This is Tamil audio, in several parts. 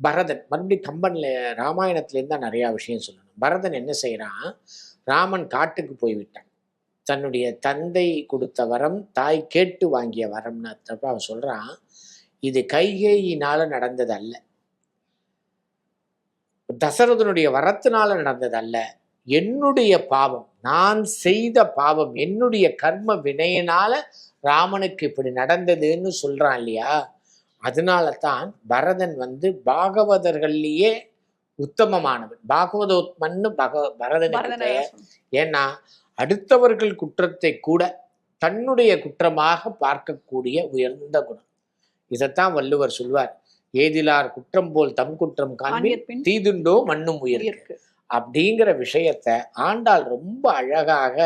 பரதன் மறுபடியும் கம்பன்ல ராமாயணத்துலேருந்து தான் நிறையா விஷயம் சொல்லணும். பரதன் என்ன செய்கிறான், ராமன் காட்டுக்கு போய்விட்டான். தன்னுடைய தந்தை கொடுத்த வரம், தாய் கேட்டு வாங்கிய வரம்னு தப்ப அவன் சொல்றான், இது கைகேயினால நடந்தது அல்ல, தசரதனுடைய வரத்தினால நடந்தது அல்ல, என்னுடைய பாவம், நான் செய்த பாவம், என்னுடைய கர்ம வினையினால ராமனுக்கு இப்படி நடந்ததுன்னு சொல்றான் இல்லையா. அதனால தான் பரதன் பாகவதர்கள்லயே உத்தமமானவன், பாகவதோத்மன்னு பரதனுக்கு பெயர். ஏன்னா அடுத்தவர்கள் குற்றத்தை கூட தன்னுடைய குற்றமாக பார்க்கக்கூடிய உயர்ந்த குணம். இதைத்தான் வள்ளுவர் சொல்வார், ஏதிலார் குற்றம் போல் தம் குற்றம் காண்பி தீதுண்டோ மண்ணும் உயிருக்கு. அப்படிங்கிற விஷயத்த ஆண்டாள் ரொம்ப அழகாக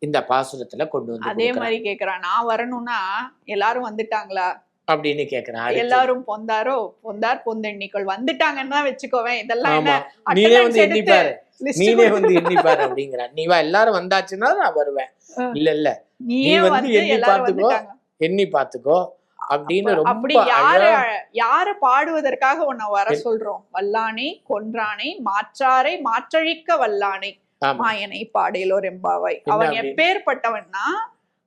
இந்த பாசுரத்துல கொண்டு வந்து அதே மாதிரி கேக்குறான், நான் வரணும்னா எல்லாரும் வந்துட்டாங்களா அப்படின்னு கேக்குறான். எல்லாரும் பொந்தார் பொந்தெண்ணிக்கொள் வந்துட்டாங்கன்னா வச்சுக்கோவேன், இதெல்லாம் நீனே எண்ணிப்பாரு, நீனே எண்ணிப்பாரு அப்படிங்கிற. நீ வா, எல்லாரும் வந்தாச்சுன்னா நான் வருவேன். இல்ல நீ எண்ணி பாத்துக்கோ அப்படின்னு ரொம்ப யார பாடுவதற்காக உன்னை வர சொல்றோம். வல்லானை கொன்றானை மாற்றாரை மாற்றழிக்க வல்லானை மாயனை பாடையிலோர் எம்பாவாய். அவன் எப்பேற்பட்டவன்னா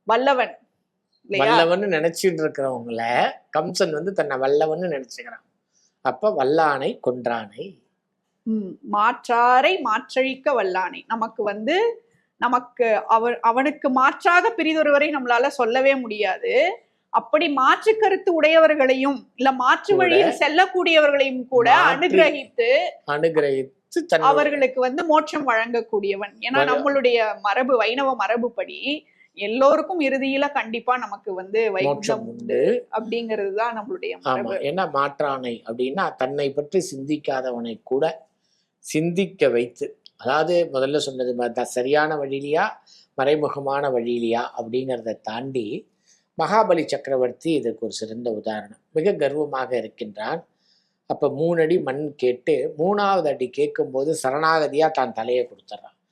வல்லவன். வல்லவன்னு நினைச்சிட்டு இருக்கிறவங்கள கம்சன் தன்னை வல்லவன்னு நினைச்சுக்கிறான். அப்ப வல்லானை கொன்றானை மாற்றாரை மாற்றழிக்க வல்லானை. நமக்கு அவனுக்கு மாற்றாக பிரிதொருவரை நம்மளால சொல்லவே முடியாது. அப்படி மாற்று கருத்து உடையவர்களையும் இல்ல மாற்று வழியில் செல்லக்கூடியவர்களையும் கூட அனுகிரகித்து அவர்களுக்கு மோட்சம் வழங்கக்கூடியவன். ஏன்னா நம்மளுடைய மரபு, வைணவ மரபுப்படி எல்லோருக்கும் இறுதியில கண்டிப்பா நமக்கு வைகுண்டம் உண்டு அப்படிங்கிறது தான் நம்மளுடைய மரபு. என்ன மாற்றானை அப்படின்னா தன்னை பற்றி சிந்திக்காதவனை கூட சிந்திக்க வைத்து, அதாவது முதல்ல சொன்னது சரியான வழியிலையா மறைமுகமான வழியிலையா அப்படிங்கிறத தாண்டி மகாபலி சக்கரவர்த்தி இதற்கு ஒரு சிறந்த உதாரணம். மிக கர்வமாக இருக்கின்றான். அப்ப 3 அடி மண் கேட்டு 3வது அடி கேட்கும் போது சரணாகதியா தான் தலையை கொடுத்துட்றான்.